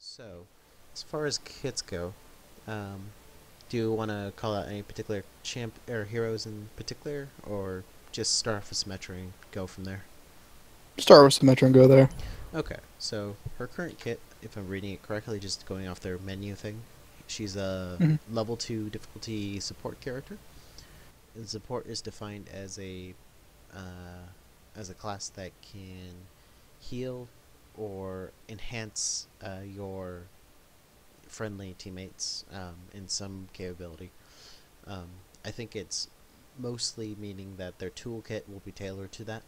So, as far as kits go, um, do you want to call out any particular champ or heroes in particular, or just start off with Symmetra and go from there? Start with Symmetra and go there. Okay, so her current kit, if I'm reading it correctly, just going off their menu thing, she's a Hmm. level 2 difficulty support character. And support is defined as a class that can heal or enhance your friendly teammates in some capability. Um, I think it's mostly meaning that their toolkit will be tailored to that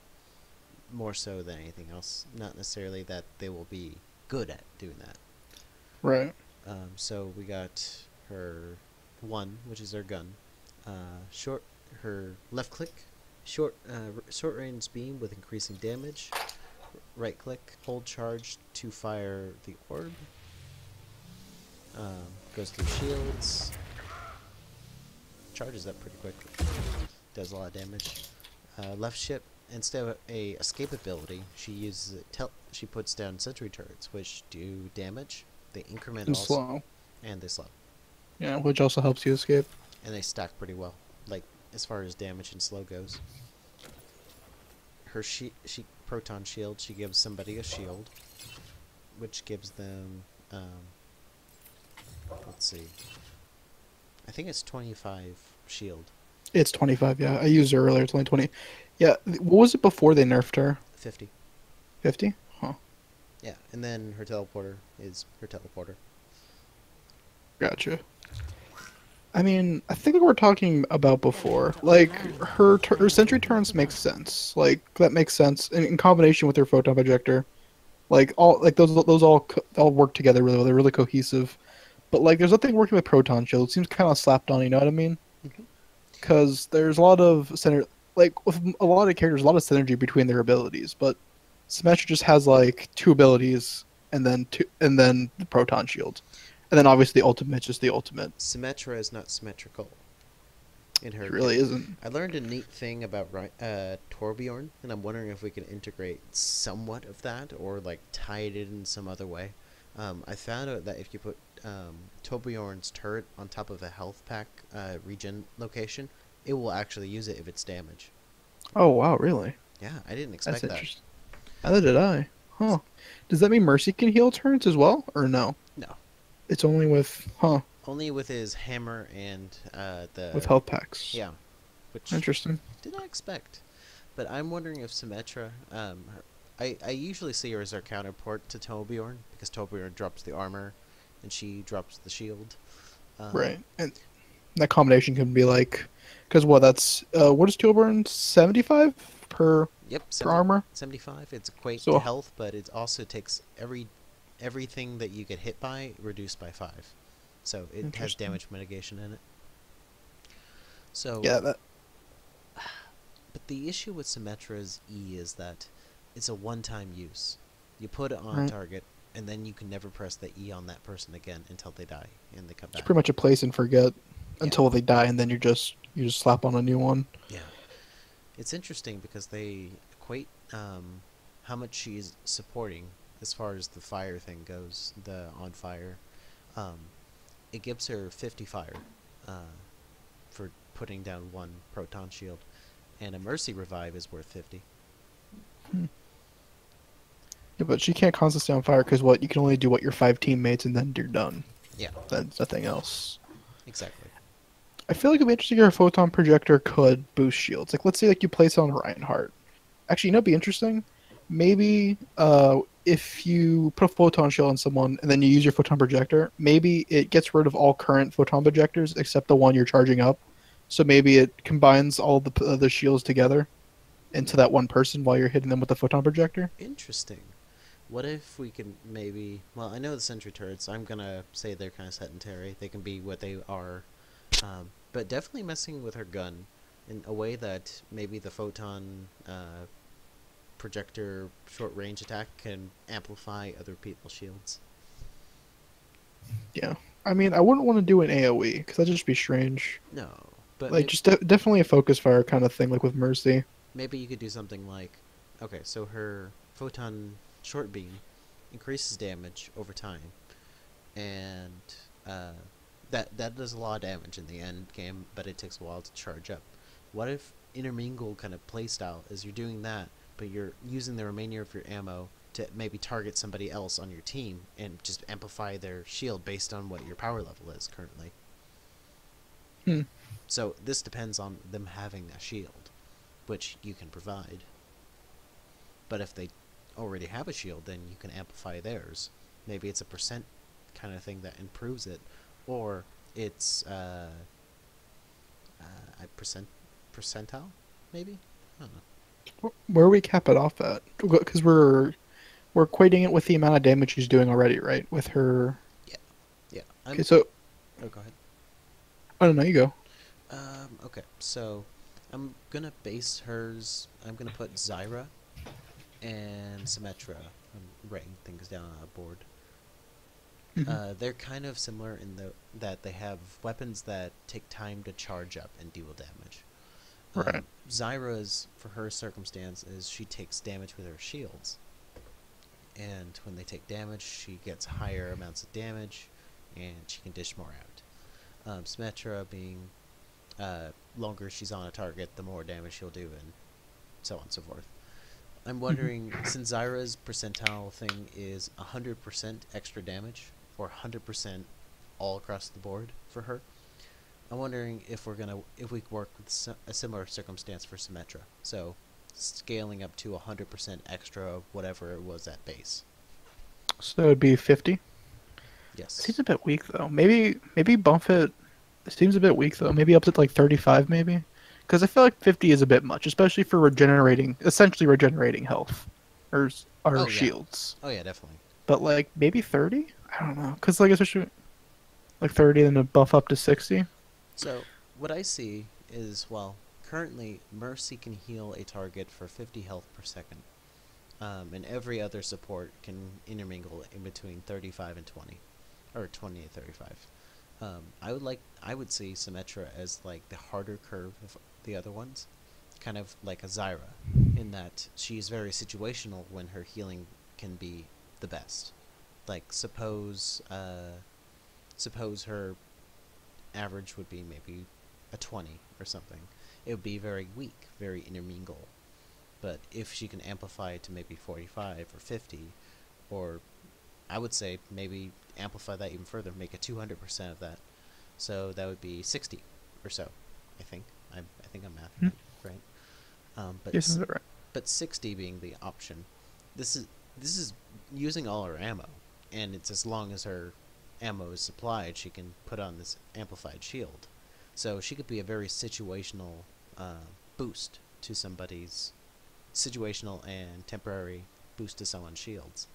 more so than anything else. Not necessarily that they will be good at doing that. Right. So we got her one, which is her gun. Short, her left click, short range beam with increasing damage. Right click, hold charge to fire the orb. Goes through shields, charges up pretty quickly. Does a lot of damage. Left ship, instead of a escape ability, she uses it. She puts down sentry turrets, which do damage. They increment And also, slow. and they slow, Yeah, which also helps you escape. and they stack pretty well. Like as far as damage and slow goes, her she proton shield. She gives somebody a shield, which gives them. Let's see. I think it's 25 shield. It's 25, yeah. I used her earlier. It's only 20. Yeah, what was it before they nerfed her? 50. 50? Huh. Yeah, and then her teleporter is her teleporter. Gotcha. I mean, I think like we were talking about before. Like, her sentry turns make sense. Like, that makes sense. In combination with her photon projector. Like, those all work together really well. They're really cohesive. But, like, there's nothing working with proton shield. It seems kind of slapped on, you know what I mean? Mm-hmm. Because there's a lot of center, like with a lot of characters, a lot of synergy between their abilities. But Symmetra just has like two abilities, and then the proton shield, and then obviously the ultimate, just the ultimate. Symmetra is not symmetrical in her It kit. really isn't. I learned a neat thing about Torbjorn, and I'm wondering if we can integrate somewhat of that or like tie it in some other way. I found out that if you put Torbjorn's turret on top of a health pack regen location, it will actually use it if it's damage. Oh wow, really? Yeah, I didn't That's expect that. interesting. Neither did I. Huh? Does that mean Mercy can heal turns as well, or no? No, It's only with only with his hammer and with the health packs. yeah, which Interesting. did not expect. But I'm wondering if Symmetra, I usually see her as our counterpart to Torbjorn because Torbjorn drops the armor, and she drops the shield. Um, Right, and that combination can be like, because what is Tilburn 75 yep, per 70, armor? 75. It's equate to So health, but it also takes everything that you get hit by reduced by 5. So it has interesting. damage mitigation in it. So, Yeah, that but the issue with Symmetra's E is that it's a one-time use. You put it on right. target, and then you can never press the E on that person again until they die and they come It's back. pretty much a place and forget Yeah, until they die, and then you just slap on a new one. yeah. It's interesting because they equate how much she's supporting as far as the fire thing goes, the on fire. Um, it gives her 50 fire uh, for putting down one proton shield, and a mercy revive is worth 50. Hmm. Yeah, but she can't constantly stay on fire because what you can only do what your five teammates, and then you're done. Yeah, Then nothing else. exactly. I feel like it'd be interesting if a photon projector could boost shields. Like let's say like you place it on Reinhardt. Actually, you know, it'd be interesting. Maybe if you put a photon shield on someone and then you use your photon projector, maybe it gets rid of all current photon projectors except the one you're charging up. So maybe it combines all the shields together into Hmm, that one person while you're hitting them with the photon projector. interesting. What if we can maybe? Well, I know the sentry turrets. I'm gonna say they're kind of sedentary. They can be what they are, but definitely messing with her gun in a way that maybe the photon projector short range attack can amplify other people's shields. Yeah, I mean, I wouldn't want to do an AOE because that'd just be strange. No, but Like, just definitely a focus fire kind of thing, like with Mercy. maybe you could do something like, okay, so her photon short beam increases damage over time, and uh, that does a lot of damage in the end game, but it takes a while to charge up. What if intermingle kind of playstyle is you're doing that, but you're using the remainder of your ammo to maybe target somebody else on your team and just amplify their shield based on what your power level is currently. Hmm. So this depends on them having a shield, which you can provide. But if they already have a shield, then you can amplify theirs. Maybe it's a percent kind of thing that improves it, or it's a percentile, maybe. I don't know. Where we cap it off at? Because we're equating it with the amount of damage she's doing already, right? With her. Yeah, yeah. Okay, so Oh, go ahead. I don't know. You go. Okay, so I'm gonna base hers. I'm gonna put Zyra and Symmetra. I'm writing things down on a board. Hmm. They're kind of similar in that they have weapons that take time to charge up and deal damage. Right. Zyra's, for her circumstance, is she takes damage with her shields, and when they take damage, she gets higher amounts of damage, and she can dish more out. Symmetra being longer she's on a target, the more damage she'll do, and so on and so forth. I'm wondering, since Zyra's percentile thing is 100% extra damage, or 100% all across the board for her, I'm wondering if we could work with a similar circumstance for Symmetra. So, scaling up to 100% extra of whatever it was at base. So it would be 50. Yes. Seems a bit weak though. Maybe bump it. It seems a bit weak though. Maybe up to like 35 maybe. Because I feel like 50 is a bit much, especially for essentially regenerating health, or our Oh yeah. shields. Oh yeah, definitely. But like maybe 30. I don't know. Because like especially like 30, then a buff up to 60. So, what I see is, well, currently Mercy can heal a target for 50 health per second. And every other support can intermingle in between 35 and 20, or 20 to 35. I would see Symmetra as like the harder curve of the other ones, kind of like a Zyra, in that she's very situational when her healing can be the best. Like suppose her average would be maybe a 20 or something. It would be very weak, very intermingle. But if she can amplify it to maybe 45 or 50, or I would say maybe amplify that even further, make it 200% of that. So that would be 60 or so, I think. I think I'm mathing Hmm. it right. Yes, is that right? But 60 being the option. This is using all her ammo, and it's as long as her ammo is supplied, she can put on this amplified shield. So she could be a very situational boost to somebody's situational and temporary boost to someone's shields.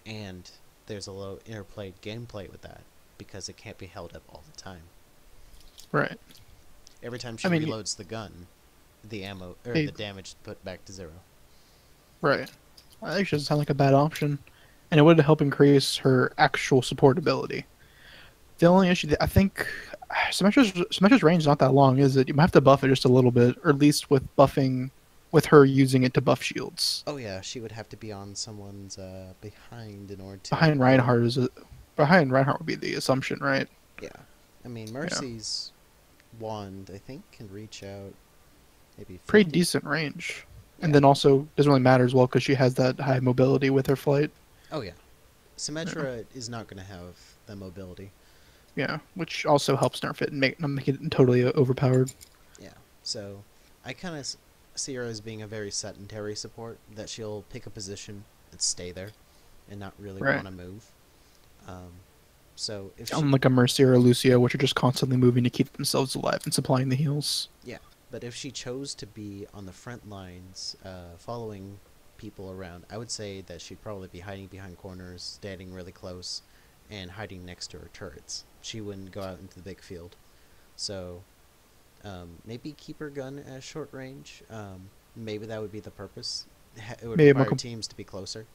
And there's a little interplayed gameplay with that because it can't be held up all the time. Right. Every time I she mean, reloads the gun, the ammo or hey, the damage is put back to 0. right. I think it doesn't sound like a bad option, and it would help increase her actual support ability. The only issue that I think Symmetra's range is not that long, is it? You might have to buff it just a little bit, or at least with buffing, with her using it to buff shields. Oh yeah, she would have to be on someone's behind in order to Behind heal. Reinhardt behind Reinhardt would be the assumption, right? Yeah, I mean Yeah, Mercy's wand I think can reach out maybe pretty 50. decent range, and Yeah. then also doesn't really matter as well because she has that high mobility with her flight. Oh yeah. Yeah, Symmetra is not going to have the mobility. yeah, which also helps nerf it and not make it totally overpowered. Yeah. So I kind of see her as being a very sedentary support that she'll pick a position and stay there and not really Right. want to move. Um, so if she Unlike a Mercy or a Lucio, which are just constantly moving to keep themselves alive and supplying the heals. Yeah, but if she chose to be on the front lines, following people around, I would say that she'd probably be hiding behind corners, standing really close, and hiding next to her turrets. She wouldn't go out into the big field. So maybe keep her gun at short range. Maybe that would be the purpose. It would Maybe require teams to be closer.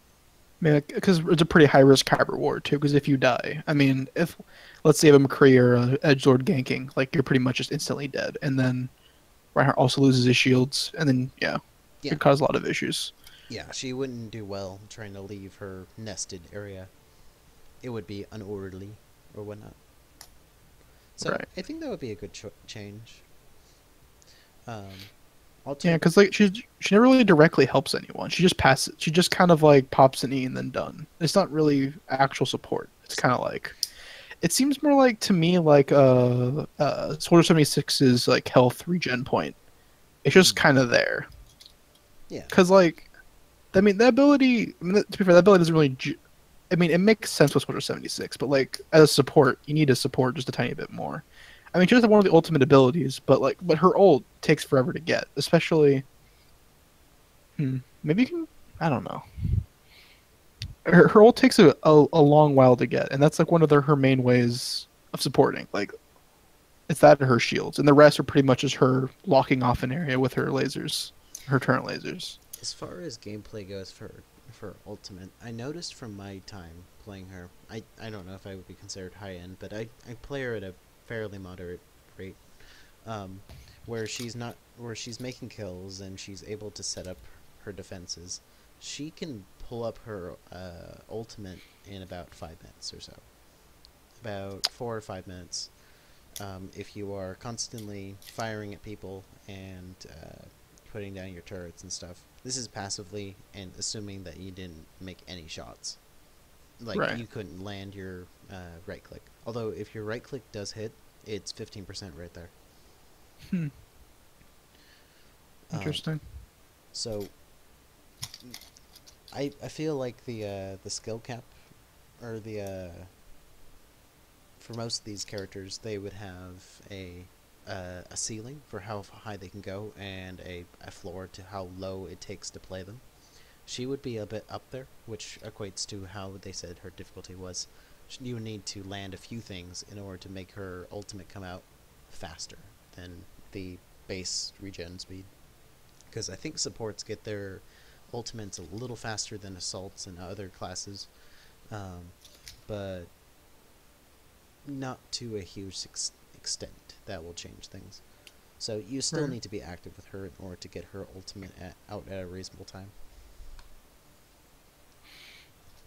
because it's a pretty high risk, high reward too. Because if you die, I mean, if let's say you have a McCree or a Edgelord ganking, like you're pretty much just instantly dead, and then Reinhardt also loses his shields, and then yeah, it Yeah, could cause a lot of issues. yeah, she wouldn't do well trying to leave her nested area. It would be unorderly. or whatnot. So Right. I think that would be a good change. Um, Yeah, ultimate. because like she never really directly helps anyone. She just passes. She just kind of like pops an E and then done. It's not really actual support. It's kind of like it seems more like to me like Soldier 76's like health regen point. It's just Mm, kind of there. yeah. Because like I mean the ability. I mean, to be fair, that ability doesn't really. I mean, it makes sense with Soldier 76, but like as a support, you need to support just a tiny bit more. I mean, she doesn't have one of the ultimate abilities, but her ult takes forever to get, especially. Maybe you can. I don't know. Her ult takes a long while to get, and that's like one of her main ways of supporting. Like it's that or her shields, and the rest are pretty much just her locking off an area with her lasers, her turret lasers. As far as gameplay goes for Ultimate, I noticed from my time playing her, I don't know if I would be considered high end, but I play her at a fairly moderate rate, um, where she's making kills and she's able to set up her defenses. She can pull up her ultimate in about 5 minutes or so, about 4 or 5 minutes. If you are constantly firing at people and putting down your turrets and stuff. This is passively and assuming that you didn't make any shots. Like Right. you couldn't land your right click. Although if your right click does hit, it's 15% right there. Hmm. Um, Interesting. so I feel like the skill cap or the for most of these characters they would have a ceiling for how high they can go and a floor to how low it takes to play them. She would be a bit up there, which equates to how they said her difficulty was. You would need to land a few things in order to make her ultimate come out faster than the base regen speed. Because I think supports get their ultimates a little faster than assaults and other classes, um, but not to a huge extent. That will change things. So you still Right. need to be active with her in order to get her ultimate out at a reasonable time.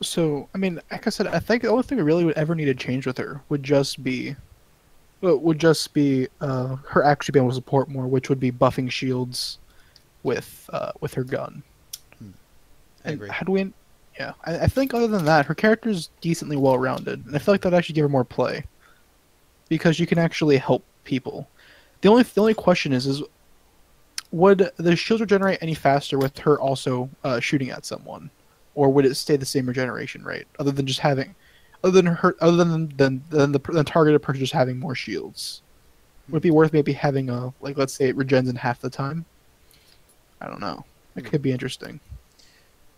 So, I mean, like I said, I think the only thing we really would ever need to change with her would just be her actually being able to support more, which would be buffing shields with her gun. Hmm. I And agree. how do we? Yeah, I think other than that, her character's decently well rounded, and I feel like that actually give her more play because you can actually help people. The only question is would the shield regenerate any faster with her also shooting at someone, or would it stay the same regeneration rate other than just having, other than the targeted person just having more shields? Would it Hmm. be worth maybe having a like let's say it regens in half the time? I don't know. It Hmm. could be interesting.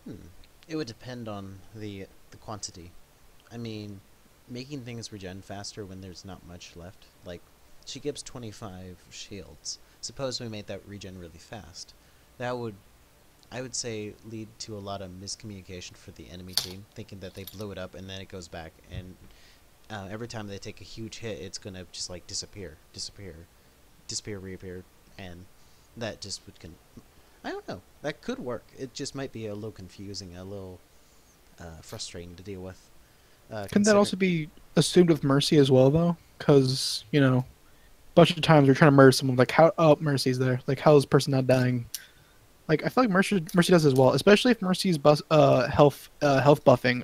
Hmm. It would depend on the quantity. I mean, making things regen faster when there's not much left. Like, she gives 25 shields. Suppose we made that regen really fast. That would, I would say, lead to a lot of miscommunication for the enemy team, thinking that they blew it up and then it goes back. And every time they take a huge hit, it's gonna just like disappear, reappear, and that just would I don't know. That could work. It just might be a little confusing, a little frustrating to deal with. Can that Considering, also be assumed with Mercy as well, though? Because a bunch of times you're trying to murder someone, like how oh Mercy's there, like how is this person not dying? Like I feel like Mercy does as well, especially if Mercy's health buffing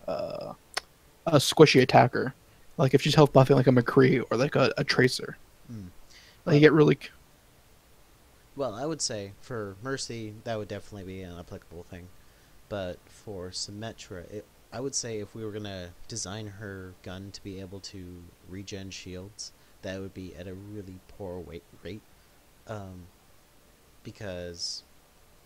a squishy attacker, like if she's health buffing like a McCree or like a Tracer, hmm, like you well, get really well, I would say for Mercy that would definitely be an applicable thing, but for Symmetra, I would say if we were gonna design her gun to be able to regen shields, that would be at a really poor weight rate, um, because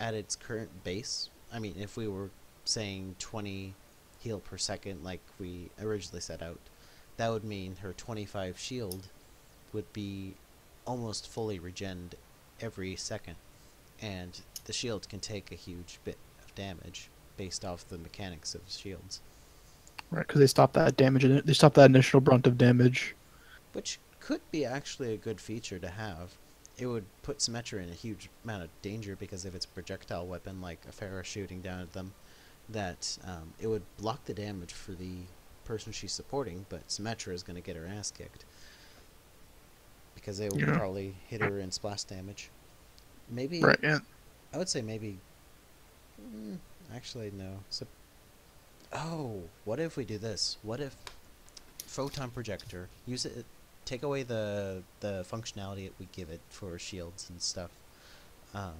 at its current base, I mean, if we were saying 20 heal per second like we originally set out, that would mean her 25 shield would be almost fully regened every second, and the shield can take a huge bit of damage based off the mechanics of shields, right because they stop that damage and they stop that initial brunt of damage. which could be actually a good feature to have. It would put Symmetra in a huge amount of danger because if it's a projectile weapon like a Pharah shooting down at them, that it would block the damage for the person she's supporting, but Symmetra is going to get her ass kicked because they will Yeah. probably hit her in splash damage. Maybe Right. Yeah. I would say maybe. Actually, no. So, oh, what if we do this? What if photon projector use it? Take away the functionality that we give it for shields and stuff. Um,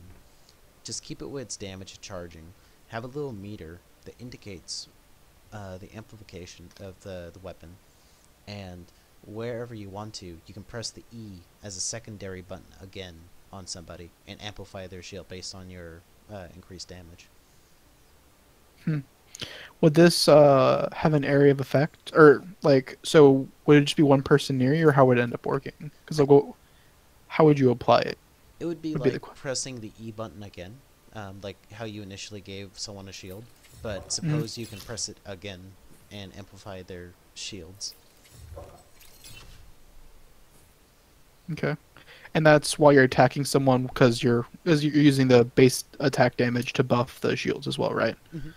just keep it with its damage and charging. Have a little meter that indicates the amplification of the weapon, and wherever you want to, you can press the E as a secondary button again on somebody and amplify their shield based on your increased damage. Hmm. Would this have an area of effect, or like, so would it just be one person near you, or how would it end up working? Because like, how would you apply it? It would be Would be the like pressing the E button again, like how you initially gave someone a shield, but Mhm. suppose you can press it again and amplify their shields. Okay. And that's why you're attacking someone because you're using the base attack damage to buff the shields as well, right? Mm-hmm.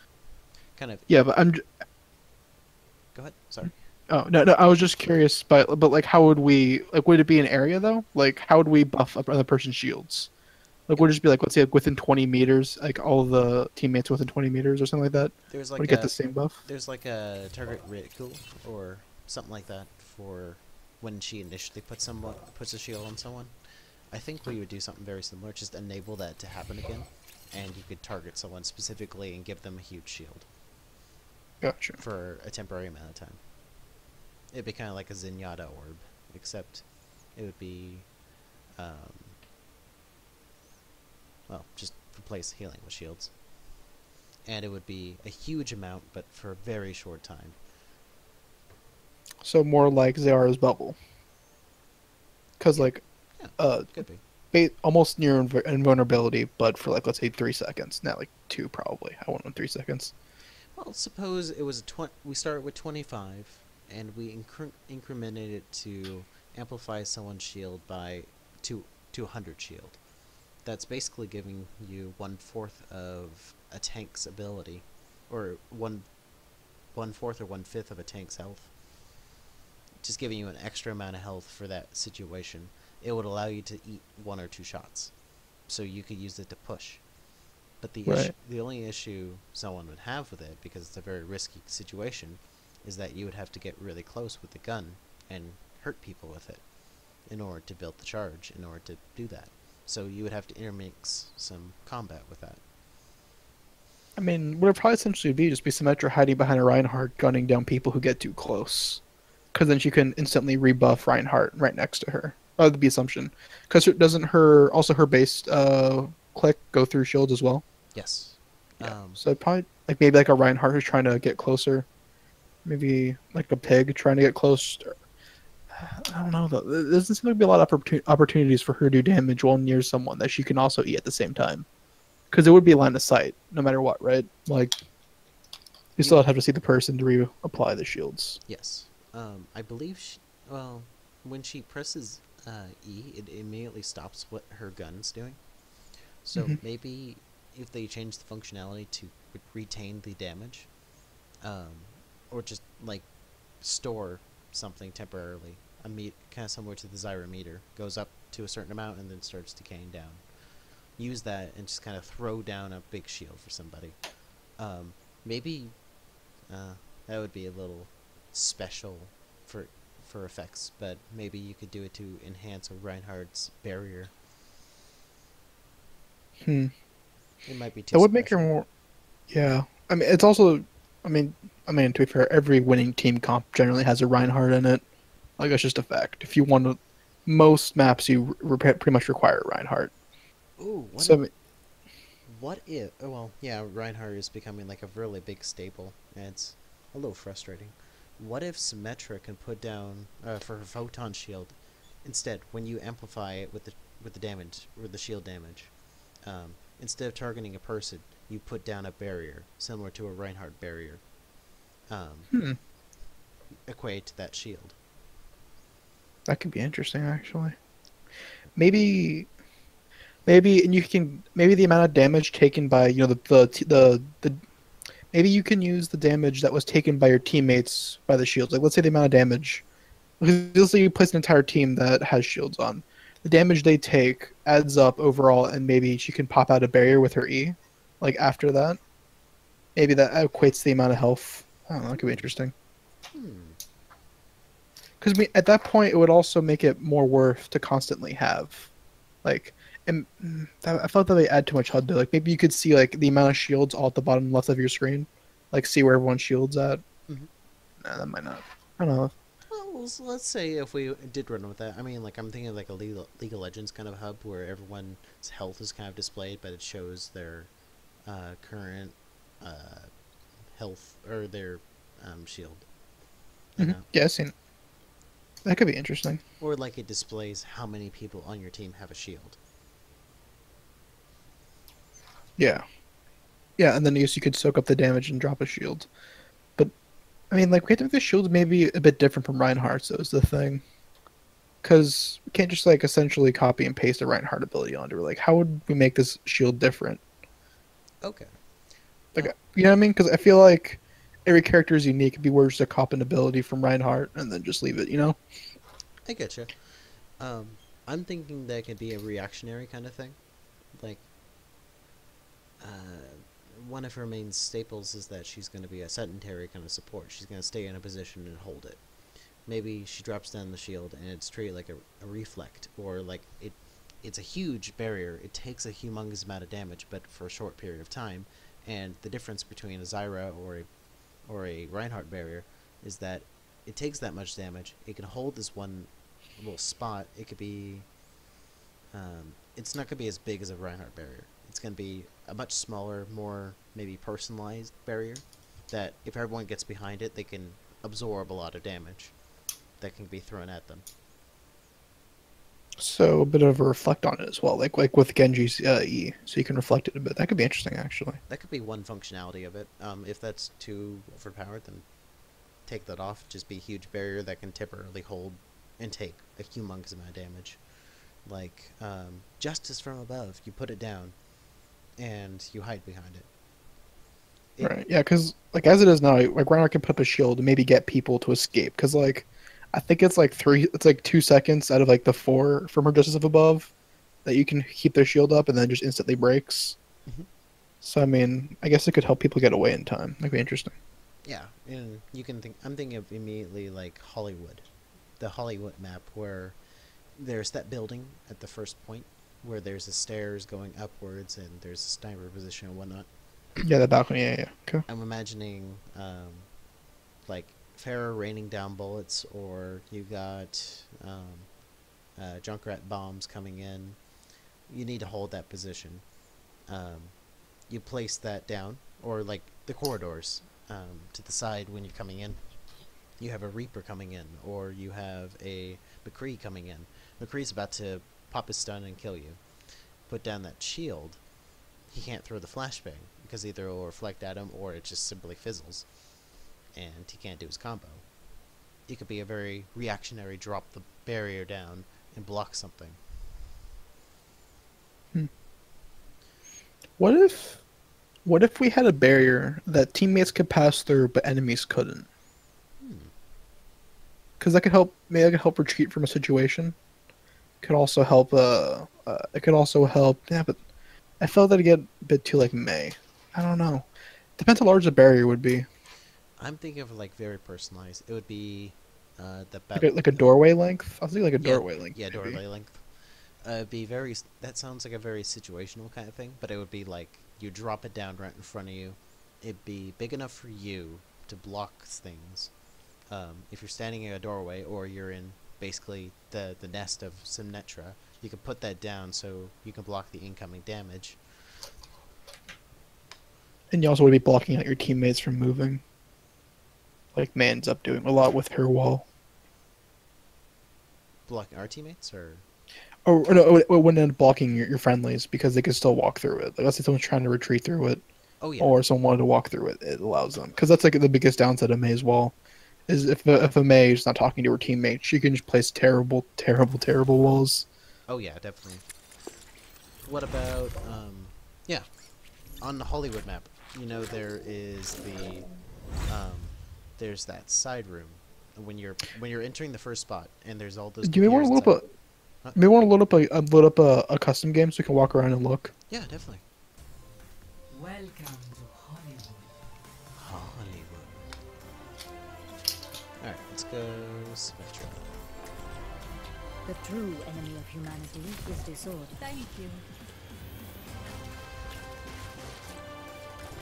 Kind of. Yeah, but Go ahead. Sorry. oh no, I was just curious, but like, how would we like? Would it be an area though? Like, how would we buff up other person's shields? Like, It, would it just be like, let's say, like within 20 meters, like all the teammates within 20 meters or something like that there's would like get the a same buff? there's like a target ridicule or something like that for when she initially puts a shield on someone. I think we would do something very similar, just enable that to happen again, and you could target someone specifically and give them a huge shield Gotcha. for a temporary amount of time. It'd be kind of like a Zenyatta orb, except it would be, um, well, just replace healing with shields. And it would be a huge amount, but for a very short time. So more like Zara's bubble, because Yeah, like yeah, uh, could be. almost near invulnerability, but for like let's say 3 seconds, not like two probably. I want 3 seconds. Well, suppose it was we started with 25, and we incremented it to amplify someone's shield by to 100 shield. That's basically giving you 1/4 of a tank's ability, or one fourth or 1/5 of a tank's health. Just giving you an extra amount of health for that situation. It would allow you to eat 1 or 2 shots, so you could use it to push. But Right. the only issue someone would have with it, because it's a very risky situation, is that you would have to get really close with the gun and hurt people with it in order to build the charge, in order to do that. So you would have to intermix some combat with that. I mean, what it probably essentially be just be Symmetra hiding behind a Reinhardt, gunning down people who get too close, because then she can instantly rebuff Reinhardt right next to her. Oh, that'd be assumption. Because doesn't her base click go through shields as well? Yes. Yeah. So probably like maybe like a Reinhardt who's trying to get closer. Maybe like a pig trying to get close. I don't know though. There doesn't seem to be a lot of opportunities for her to do damage while near someone that she can also eat at the same time. Because it would be line of sight no matter what, right? Like you You, still have to see the person to reapply the shields. yes. I believe well, when she presses E, it immediately stops what her gun's doing. So Hmm. maybe if they change the functionality to retain the damage, um, or just like store something temporarily, kind of similar to the Zyrometer, goes up to a certain amount and then starts decaying down. Use that and just kind of throw down a big shield for somebody. Maybe that would be a little special for effects, but maybe you could do it to enhance a Reinhardt's barrier. Hmm. It might be too That would make her special. more. Yeah. I mean, it's also. I mean, to be fair, every winning team comp generally has a Reinhardt in it. Like that's just a fact. If you want to, most maps you pretty much require a Reinhardt. Ooh, So I mean, what if? Oh, well, yeah, Reinhardt is becoming like a really big staple, and it's a little frustrating. What if Symmetra can put down for her photon shield instead when you amplify it with the damage or the shield damage? Instead of targeting a person, you put down a barrier similar to a Reinhardt barrier, um, hmm, equate to that shield. that could be interesting actually. Maybe maybe and you can maybe the amount of damage taken by the maybe you can use the damage that was taken by your teammates by the shields. Like let's say the amount of damage. Let's say you place an entire team that has shields on. The damage they take adds up overall, and maybe she can pop out a barrier with her E. Like after that, maybe that equates to the amount of health. I don't know. That could be interesting. Hmm. Because at that point, it would also make it more worth to constantly have, like, and I felt that they add too much HUD to. Like maybe you could see like the amount of shields all at the bottom left of your screen, like see where everyone's shields at. Hmm. Nah, that might not. I don't know. Well, let's say if we did run with that. I mean, like I'm thinking of like a League of Legends kind of hub where everyone's health is kind of displayed, but it shows their current uh, health or their shield. You know, Yeah, I've seen. That could be interesting. or like it displays how many people on your team have a shield. Yeah, yeah, and then you could soak up the damage and drop a shield. But I mean, like we have to make the shields maybe a bit different from Reinhardt's. Though is the thing, because we can't just like essentially copy and paste a Reinhardt ability onto it. Like, how would we make this shield different? Okay. Like, Uh, you know what I mean? Because I feel like every character is unique. It'd be worth just a cop an ability from Reinhardt and then just leave it. You know? I get you. Um, I'm thinking that could be a reactionary kind of thing. Like, uh, one of her main staples is that she's going to be a sedentary kind of support. She's going to stay in a position and hold it. Maybe she drops down the shield and it's treated like a reflect, or like it's a huge barrier. It takes a humongous amount of damage, but for a short period of time. And the difference between a Zyra or a Reinhardt barrier is that it takes that much damage. It can hold this one little spot. It could be. It's not going to be as big as a Reinhardt barrier. It's going to be a much smaller, more maybe personalized barrier. That if everyone gets behind it, they can absorb a lot of damage that can be thrown at them. So a bit of a reflect on it as well, like with Genji's E, so you can reflect it a bit. That could be interesting, actually. That could be one functionality of it. If that's too overpowered, then take that off. Just be a huge barrier that can temporarily hold and take a humongous amount of damage. Like justice from above. You put it down and you hide behind it. Right. Yeah, because like as it is now, like Reinhardt can put up a shield and maybe get people to escape. Because like, I think it's like it's like 2 seconds out of like the four from her Justice of Above that you can keep their shield up and then just instantly breaks. Mhm. So I mean, I guess it could help people get away in time. That'd be interesting. Yeah, and you can think. I'm thinking of immediately like Hollywood, the Hollywood map where there's that building at the first point where there's the stairs going upwards and there's a sniper position and whatnot. Yeah, the balcony. Yeah, yeah. Okay. I'm imagining like Farah raining down bullets, or you got Junkrat bombs coming in. You need to hold that position. Um, you place that down, or like the corridors to the side when you're coming in. You have a Reaper coming in, or you have a McCree coming in. McCree's about to pop his stun and kill you. Put down that shield. He can't throw the flashbang because either it will reflect at him or it just simply fizzles, and he can't do his combo. It could be a very reactionary drop the barrier down and block something. Hmm. What if, what if we had a barrier that teammates could pass through but enemies couldn't? Hmm. Because that could help. Maybe that could help retreat from a situation. Could also help. It could also help. Yeah, but I felt that it get a bit too like May. I don't know. Depends how large the barrier would be. I'm thinking of like very personalized. It would be the Like a doorway length. I was thinking like a yeah, doorway length. yeah, Maybe. doorway length. It'd be very. That sounds like a very situational kind of thing, but it would be like you drop it down right in front of you. It'd be big enough for you to block things. If you're standing in a doorway or you're in basically the nest of Symmetra, you can put that down so you can block the incoming damage. And you also would be blocking out your teammates from moving. Like Man's up doing a lot with her wall. Blocking our teammates, or Or no, it wouldn't end up blocking your friendlies because they could still walk through it. Like let's say someone's trying to retreat through it, oh yeah, or someone wanted to walk through it, it allows them. Because that's like the biggest downside of May's wall, is if a May is not talking to her teammates, she can just place terrible, terrible, terrible walls. oh yeah, definitely. What about yeah, on the Hollywood map? you know there is um, there's that side room when you're entering the first spot, and there's all those Do you may want computers to load inside. up Huh? a, may want to load up a custom game so we can walk around and look. Yeah, definitely. Welcome to Hollywood. Hollywood. All right, let's go Symmetra. The true enemy of humanity is disorder. Thank you.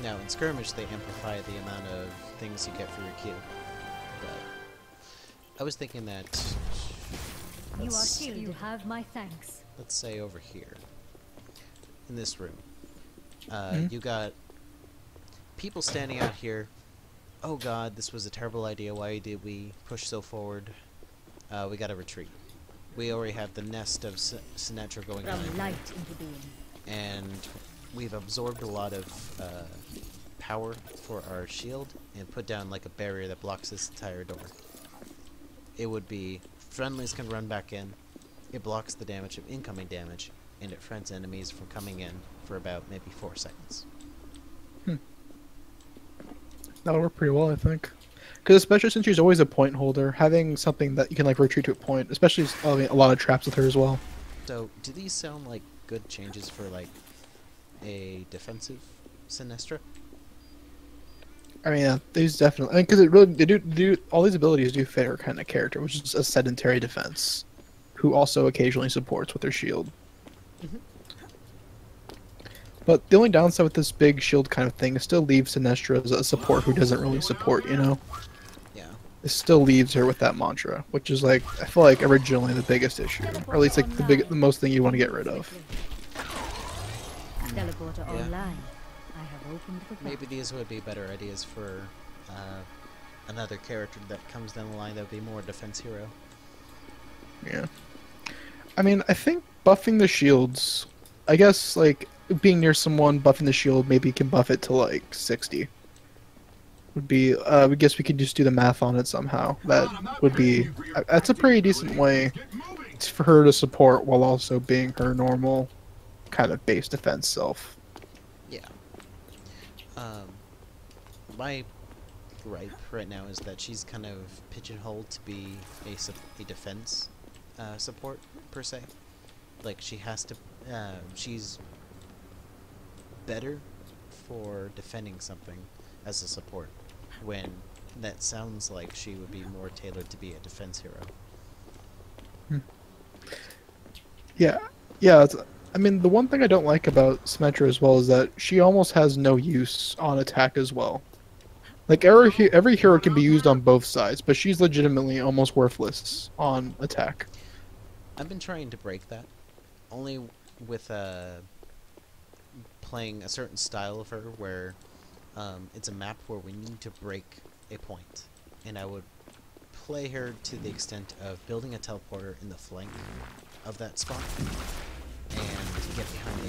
Now in skirmish, they amplify the amount of things you get for your Q. But I was thinking that You are let's, shielded. You have my thanks. let's say over here in this room, Mhm. you got people standing out here. Oh God, this was a terrible idea. Why did we push so forward? We gotta retreat. We already have the nest of Symmetra going From on, light into being. and we've absorbed a lot of power for our shield and put down like a barrier that blocks this entire door. It would be friendlies can run back in, it blocks the damage of incoming damage, and it prevents enemies from coming in for about maybe 4 seconds. That'll work pretty well, I think. Because especially since she's always a point holder, having something that you can like retreat to a point, especially I mean, a lot of traps with her as well. So, do these sound like good changes for like a defensive Sinestra? I mean, yeah, these definitely because it really they do all these abilities do fit her kind of character, which is a sedentary defense, who also occasionally supports with her shield. Mhm. But the only downside with this big shield kind of thing is still leaves Sinestra as a support who doesn't really support, you know? Yeah. It still leaves her with that mantra, which is like I feel like originally the biggest issue, or at least like the most thing you want to get rid of. Teleporter Yeah. online. I have opened the Maybe these would be better ideas for another character that comes down the line that would be more defense hero. Yeah. I mean, I think buffing the shields, I guess like being near someone buffing the shield maybe can buff it to like 60. Would be I guess we could just do the math on it somehow. That would be that's a pretty decent way for her to support while also being her normal kind of base defense self. Yeah. My gripe right now is that she's kind of pigeonholed to be a defense support per se. Like she has to, she's better for defending something as a support, when that sounds like she would be more tailored to be a defense hero. Yeah, yeah. I mean, the one thing I don't like about Symmetra as well is that she almost has no use on attack as well. Like every hero can be used on both sides, but she's legitimately almost worthless on attack. I've been trying to break that, only with playing a certain style of her where it's a map where we need to break a point, and I would play her to the extent of building a teleporter in the flank of that spot and get behind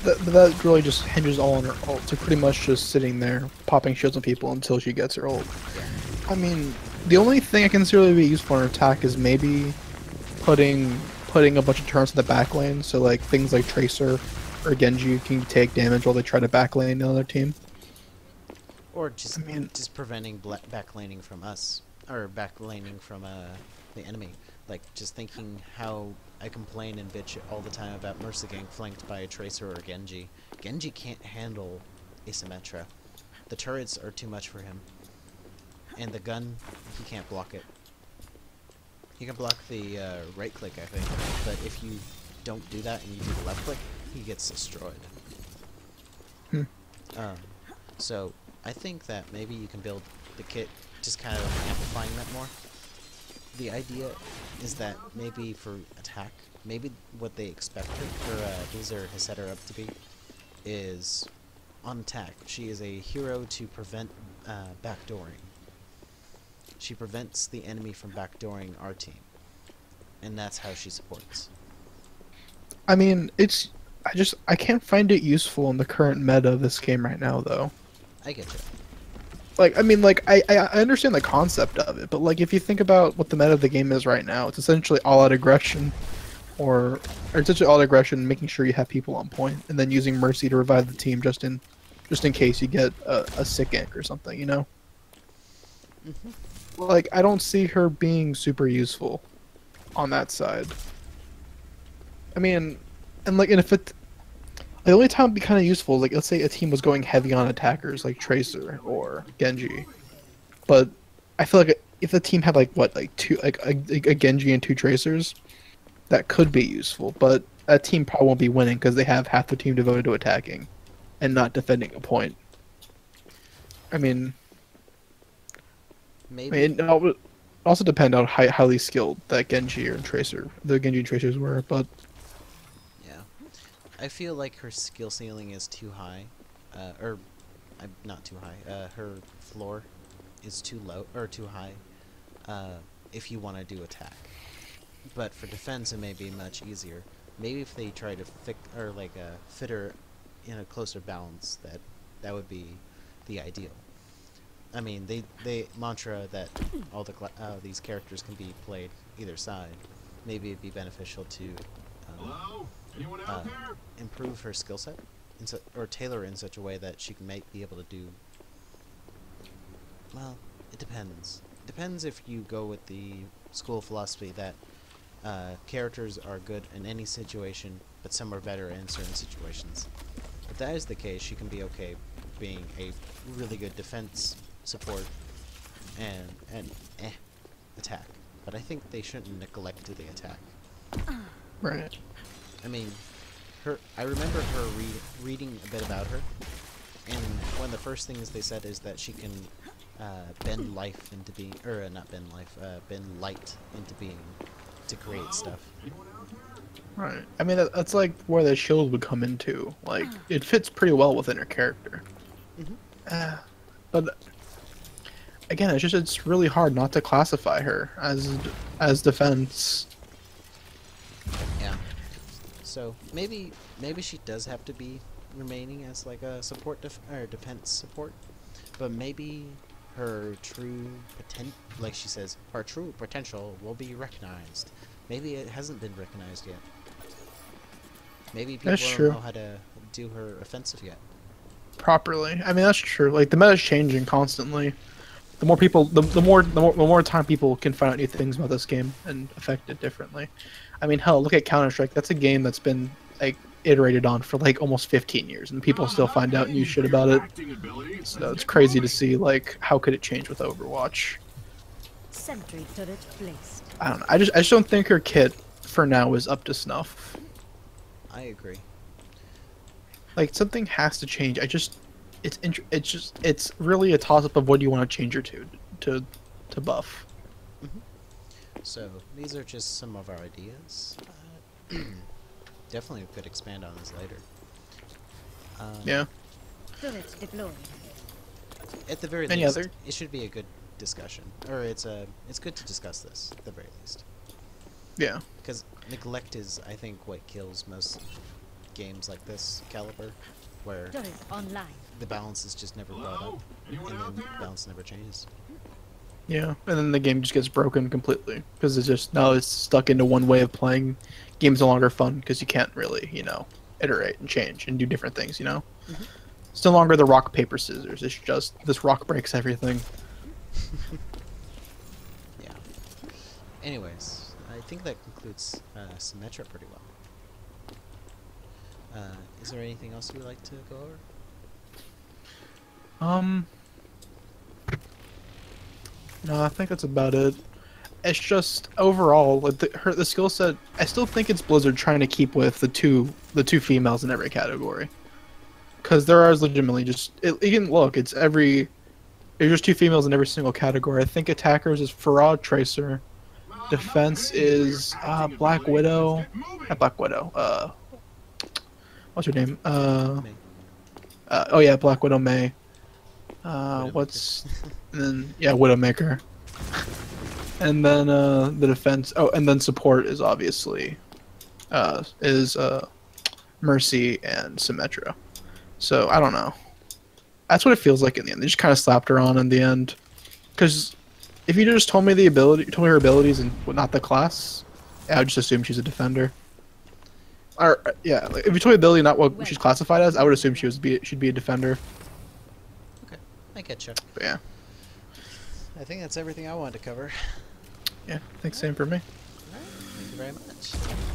the That really just hinges all on her ult, so pretty much just sitting there popping shields on people until she gets her ult. I mean, the only thing I can see really be useful in her attack is maybe putting a bunch of turrets in the back lane, so like things like Tracer or Genji can take damage while they try to backlane the other team. or just I mean- just preventing backlaning from us, or backlaning from the enemy. Like just thinking how I complain and bitch all the time about Mercy getting flanked by a Tracer or a Genji. Genji can't handle a Symmetra. The turrets are too much for him. And the gun, he can't block it. He can block the right click, I think, but if you don't do that and you do the left click, he gets destroyed. Hmm. So I think that maybe you can build the kit just kind of amplifying that more. The idea is that maybe for attack, maybe what they expect her, or Blizzard has set her up to be, is on attack. She is a hero to prevent backdooring. She prevents the enemy from backdooring our team, and that's how she supports. I mean, I can't find it useful in the current meta of this game right now, though. I get you. Like, I mean, like, I understand the concept of it, but, like, if you think about what the meta of the game is right now, it's essentially all-out aggression or it's such an auto aggression, making sure you have people on point, and then using Mercy to revive the team just in case you get a sick gank or something, you know. Like I don't see her being super useful on that side. I mean, and if it, the only time it'd be kind of useful, like let's say a team was going heavy on attackers like Tracer or Genji, but I feel like if the team had like two a Genji and two Tracers, that could be useful. But that team probably won't be winning because they have half the team devoted to attacking and not defending a point. I mean, Maybe. it would also depend on how highly skilled that Genji or Tracer, the Genji and Tracers were, but. Yeah. I feel like her skill ceiling is too high. Or, not too high. Her floor is too low, or too high, if you want to do attack. But for defense, it may be much easier. Maybe if they try to fit her in a closer balance, that would be the ideal. I mean, they mantra that all these characters can be played either side. Maybe it'd be beneficial to improve her skill set, or tailor it in such a way that she can be able to do. Well, it depends. It depends if you go with the school of philosophy that characters are good in any situation, but some are better in certain situations. If that is the case, she can be okay being a really good defense support and attack. But I think they shouldn't neglect the attack. Right. I mean, I remember her reading a bit about her, and one of the first things they said is that she can bend life into being, or not bend life, bend light into being to create stuff. Right. I mean, that's like where the shield would come into. Like, it fits pretty well within her character. But again, it's really hard not to classify her as defense. Yeah. So maybe she does have to be remaining as like a support or defense support, but maybe her true like she says, her true potential will be recognized. Maybe it hasn't been recognized yet. Maybe people don't know how to do her offensive yet. Properly. I mean, that's true. Like, the meta's changing constantly. The more people, the more time people can find out new things about this game and affect it differently. I mean, hell, look at Counter-Strike. That's a game that's been like iterated on for like almost 15 years, and people still find out new shit about it. So it's crazy to see like how could it change with Overwatch. Sentry turret placed. I don't know. I just don't think her kit for now is up to snuff. I agree. Like, something has to change. It's really a toss-up of what you want to change her to buff. So these are just some of our ideas. Definitely could expand on this later. Yeah. Turret deployed. At the very least, it should be a good discussion, or it's good to discuss this at the very least. Yeah. Because neglect is, I think, what kills most games like this caliber, where Turret online. the balance is just never brought up, and then the balance never changes. Yeah, and then the game just gets broken completely because it's stuck into one way of playing. Game's no longer fun because you can't really, iterate and change and do different things. It's no longer the rock paper scissors. It's just this rock breaks everything. Yeah. Anyways, I think that concludes Symmetra pretty well. Is there anything else you'd like to go over? No, I think that's about it. It's just overall, like the skill set. I still think it's Blizzard trying to keep with the two females in every category, because there are legitimately there's just two females in every single category. I think attackers is Farah, Tracer, defense is Black Widow, not Black Widow. What's her name? Oh yeah, Black Widow May. And then Widowmaker. And then the defense. Oh, and then support is obviously Mercy and Symmetra. So I don't know. That's what it feels like in the end. They just kind of slapped her on in the end. Because if you just told me her abilities and not the class, I would just assume she's a defender. Or yeah, like, if you told me ability, not what she's classified as, I would assume she'd be a defender. Okay, I get you. But yeah, I think that's everything I wanted to cover. yeah. Thanks, same for me. All right, thank you very much.